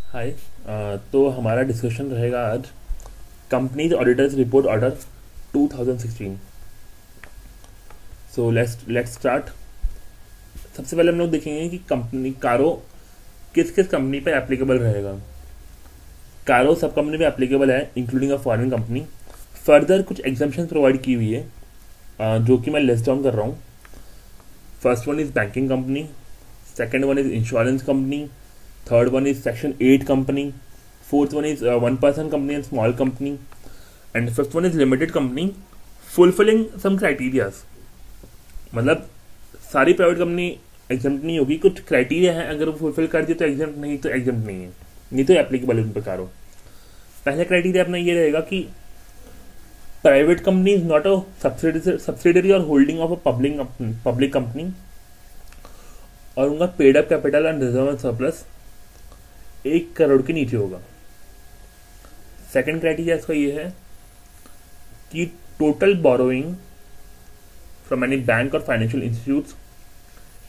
हाय। तो हमारा डिस्कशन रहेगा आज companies auditors report order 2016। So let's start. सबसे पहले हम लोग देखेंगे कि कंपनी कारो किस किस कंपनी पे एप्लीकेबल रहेगा। कारो सब कंपनी पे एप्लीकेबल है including a foreign company. Further कुछ एग्जाम्पशन प्रोवाइड की हुई है, जो कि मैं लिस्ट डाउन कर रहा हूँ। First one is banking company, second one is insurance company, third one is section 8 company, fourth one is one person company and small company, and fifth one is limited company fulfilling some criterias। मतलब सारी private company exempt नहीं होगी, कुछ criteria है, अगर वो fulfil कर दिए तो एग्जाम्प्ट, नहीं तो एग्जाम्प्ट नहीं है, नहीं तो एप्लीकेबल है उन प्रकारों। पहला क्राइटेरिया अपना ये रहेगा कि private company is not a subsidiary or holding of a public company, और उनका paid up capital and reserve and surplus 1 crore के नीचे होगा। सेकंड क्राइटेरिया इसका ये है कि total borrowing from any bank or financial institutions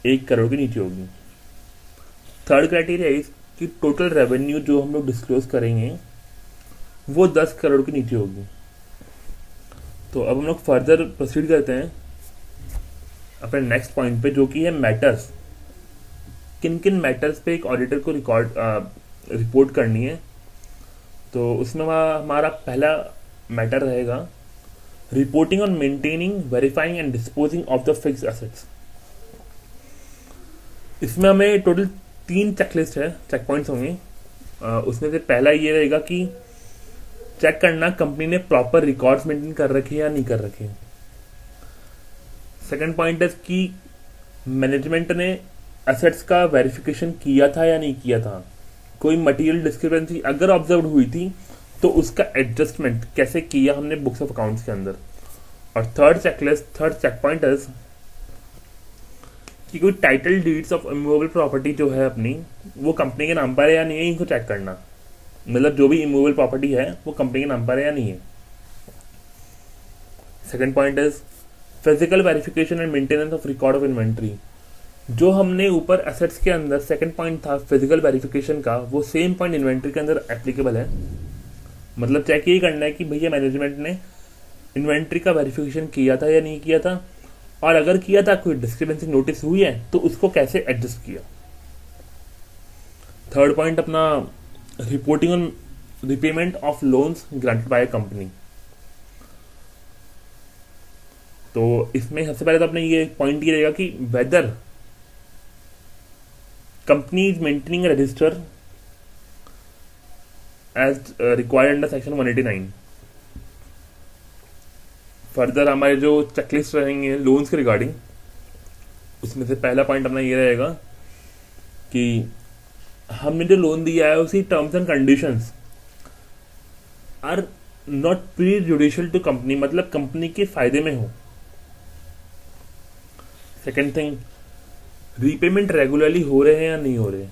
1 crore के नीचे होगी। थर्ड क्राइटेरिया इज कि टोटल रेवेन्यू जो हम लोग डिस्क्लोज करेंगे वो 10 करोड़ के नीचे होगी। तो अब हम लोग फर्दर प्रोसीड करते हैं अपने नेक्स्ट पॉइंट पे, जो कि है मैटर्स। किन किन मैटर्स पे एक ऑडिटर को रिपोर्ट करनी है। तो उसमें हमारा पहला मैटर रहेगा reporting on maintaining, verifying and disposing of the fixed assets. इसमें हमें टोटल 3 चेकलिस्ट है, चेक पॉइंट्स होंगे। उसमें से पहला ये रहेगा कि चेक करना कंपनी ने प्रॉपर रिकॉर्ड्स मेंटेन कर रखे या नहीं कर रखे। सेकंड पॉइंट है कि मैनेजमेंट ने एसेट्स का वेरिफिकेशन किया था या नहीं किया था। कोई मटेरियल डिस्क्रिपेंसी अगर ऑब्जर्व हुई थी तो उसका एडजस्टमेंट कैसे किया हमने बुक्स ऑफ अकाउंट्स के अंदर। और थर्ड चेक पॉइंट है कि कोई title deeds of immovable property जो है अपनी, वो कंपनी के नाम पर है या नहीं है, इनको चेक करना। मतलब जो भी इमूवेबल प्रॉपर्टी है वो कंपनी के नाम पर है या नहीं है। Second point is physical verification and maintenance of record of inventory. जो हमने ऊपर एसेट्स के अंदर सेकंड पॉइंट था फिजिकल वेरिफिकेशन का, वो सेम पॉइंट इन्वेंट्री के अंदर एप्लीकेबल है। मतलब चेक यही करना है कि भैया मैनेजमेंट ने इन्वेंट्री का वेरिफिकेशन किया था या नहीं किया था, और अगर किया था कोई डिस्क्रिपेंसी नोटिस हुई है तो उसको कैसे एडजस्ट किया। थर्ड पॉइंट अपना reporting on repayment of loans granted by company. तो इसमें सबसे पहले तो अपने ये पॉइंट ये रहेगा कि weather company is maintaining a register as required under section 189। Further हमारे जो चेकलिस्ट रहेंगे लोन्स के रिगार्डिंग, उसमें से पहला पॉइंट अपना ये रहेगा कि हमने जो लोन दिया है उसी terms and conditions are not prejudicial to company, मतलब कंपनी के फायदे में हो। सेकेंड थिंग, रीपेमेंट रेगुलरली हो रहे हैं या नहीं हो रहे।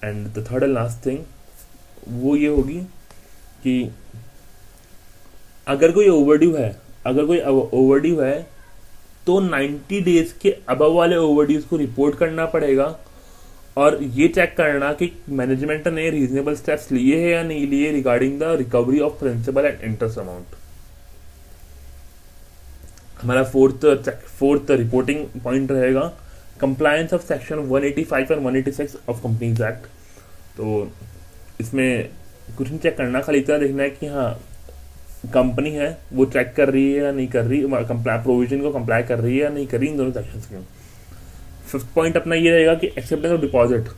And the third and last thing वो ये होगी कि अगर कोई ओवरड्यू है तो 90 डेज के अबव वाले ओवरड्यूज को रिपोर्ट करना पड़ेगा, और ये चेक करना कि मैनेजमेंट ने रीजनेबल स्टेप्स लिए हैं या नहीं लिए regarding the recovery of principal and interest amount. हमारा फोर्थ रिपोर्टिंग पॉइंट रहेगा कंप्लायंस ऑफ सेक्शन 185 और 186 ऑफ कंपनीज एक्ट। तो इसमें कुछ नहीं चेक करना, खाली इतना देखना है कि हाँ कंपनी है वो चेक कर रही है या नहीं कर रही, प्रोविजन को कंप्लाई कर रही है या नहीं कर रही, इन दोनों सेक्शंस के। फिफ्थ पॉइंट अपना ये रहेगा कि एक्सेप्टेंस ऑफ डिपॉजिट।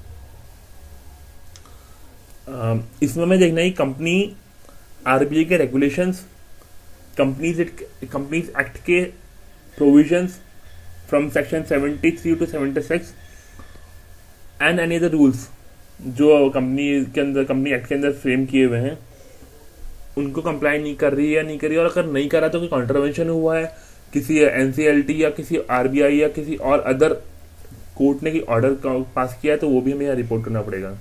इसमें हमें देखना है कंपनी आरबीआई के रेगुलेशंस, कंपनीज एक्ट के provisions from section 73 to 76 and any other rules जो कंपनी एक्ट के अंदर फ्रेम किए हुए हैं, उनको कंप्लाई नहीं कर रही है या नहीं कर रही, और अगर नहीं करा तो कोई कॉन्ट्रवेंशन हुआ है किसी एनसीएलटी या किसी आरबीआई या किसी और अदर कोर्ट ने ऑर्डर पास किया है, तो वो भी हमें यहाँ रिपोर्ट करना पड़ेगा।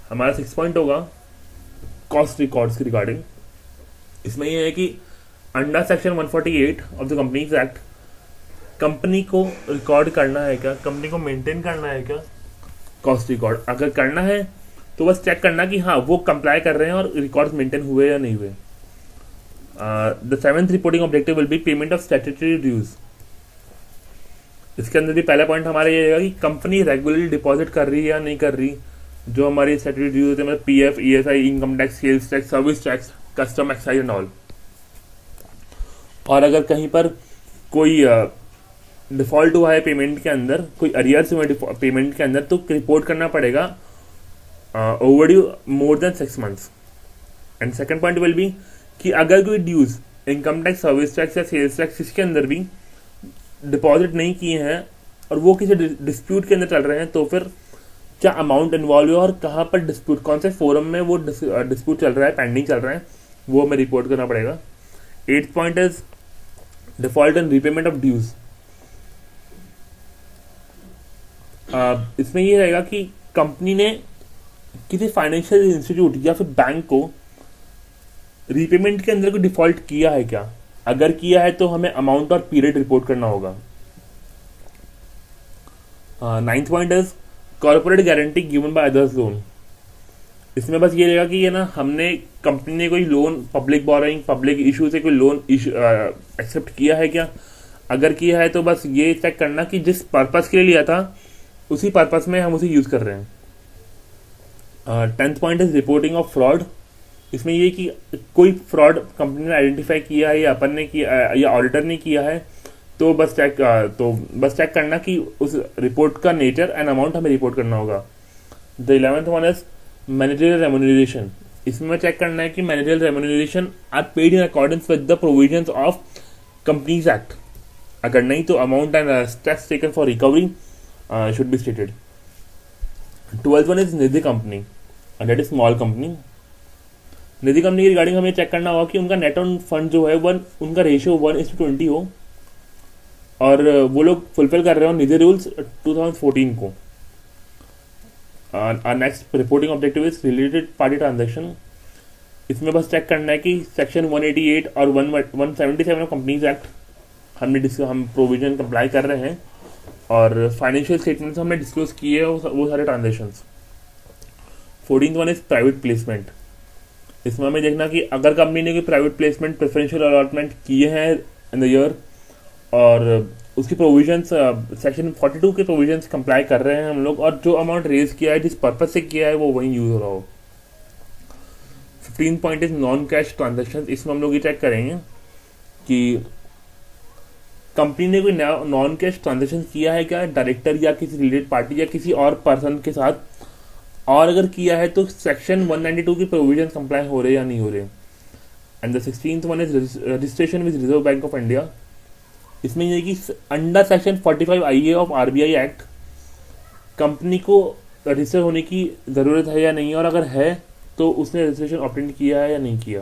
हमारा 6 पॉइंट होगा कॉस्ट रिकॉर्ड्स की रिगार्डिंग। इसमें यह है कि under section 148 of the companies act company को रिकॉर्ड करना है क्या, कंपनी को मेंटेन करना है क्या कॉस्ट रिकॉर्ड। अगर करना है तो बस चेक करना कि हाँ वो कंप्लाई कर रहे हैं और रिकॉर्ड्स मेंटेन हुए या नहीं हुए। The seventh reporting objective will be payment of statutory dues. इसके अंदर भी पहला पॉइंट हमारा ये रहेगा कि कंपनी रेगुलरली डिपॉजिट कर रही है या नहीं कर रही, जो हमारी स्टैट्यूटरी ड्यूज होते हैं, मतलब PF, ESI, income tax, sales tax, service tax, custom excise and all. और अगर कहीं पर कोई डिफॉल्ट हुआ है पेमेंट के अंदर, कोई अरियर्स हुआ है पेमेंट के अंदर, तो रिपोर्ट करना पड़ेगा overdue more than 6 months। And second point will be कि अगर कोई dues income tax, service tax या सेल्स टैक्स इसके अंदर भी डिपॉजिट नहीं किए हैं और वो किसी डिस्प्यूट के अंदर चल रहे हैं, तो फिर क्या अमाउंट इन्वॉल्व है और कहाँ पर डिस्प्यूट, कौन से फोरम में वो डिस्प्यूट चल रहा है, पेंडिंग चल रहा है, वो हमें रिपोर्ट करना पड़ेगा। 8th point is default and repayment of dues. इसमें ये रहेगा कि कंपनी ने किसी फाइनेंशियल इंस्टीट्यूट या फिर बैंक को रीपेमेंट के अंदर कोई डिफॉल्ट किया है क्या, अगर किया है तो हमें अमाउंट और पीरियड रिपोर्ट करना होगा। 9th point is corporate guarantee given by others loan. इसमें बस ये रहेगा कि ये ना हमने कंपनी ने कोई loan, public borrowing, public issue से कोई लोन एक्सेप्ट किया है क्या, अगर किया है तो बस ये चेक करना कि जिस पर्पस के लिए लिया था उसी पर्पस में हम उसे यूज कर रहे हैं। 10th point is reporting of fraud. इसमें ये कि कोई फ्रॉड कंपनी ने आइडेंटिफाई किया है या अपन ने किया या ऑडिटर ने किया है, तो बस चेक करना कि उस रिपोर्ट का नेचर एंड अमाउंट हमें रिपोर्ट करना होगा। The 11th one is managerial remuneration. इसमें चेक करना है कि managerial remuneration are paid in accordance with the provisions of companies act, अगर नहीं तो amount and steps taken for recovery should be stated. 12th one is Nidhi company, that is small company. Nidhi company के regarding हमें check करना होगा कि उनका net on fund जो है उनका रेशियो 1:20 हो और वो लोग फुलफिल कर रहे हो निधि रूल्स 2014 को। Next reporting objective is related party transaction. इसमें बस चेक करना है कि सेक्शन 188 और 177 ऑफ कंपनीज एक्ट हम प्रोविजन कंप्लाई कर रहे हैं और फाइनेंशियल स्टेटमेंट्स हमने डिस्क्लोज किए हैं वो सारे transactions. 14th one is private placement. इसमें हमें देखना कि अगर कंपनी ने कोई प्राइवेट प्लेसमेंट, प्रेफरेंशियल अलॉटमेंट किए हैं इन द ईयर और उसकी प्रोविजंस सेक्शन 42 के प्रोविजंस कंप्लाई कर रहे हैं हम लोग, और जो अमाउंट रेज किया है, जिस पर्पज से किया है, वो वहीं यूज हो रहा हो। 15th point is non cash transaction. इसमें हम लोग ये चेक करेंगे कि कंपनी ने कोई नॉन कैश ट्रांजेक्शन किया है क्या, डायरेक्टर या किसी रिलेटेड पार्टी या किसी और पर्सन के साथ, और अगर किया है तो सेक्शन 192 की प्रोविजन कंप्लाई हो रहे या नहीं हो रहे। And the 16th one is registration with reserve bank of India. इसमें यह कि under section 45 IA of RBI act company को रजिस्टर होने की जरूरत है या नहीं, और अगर है तो उसने रजिस्ट्रेशन ऑब्टेन किया है या नहीं किया।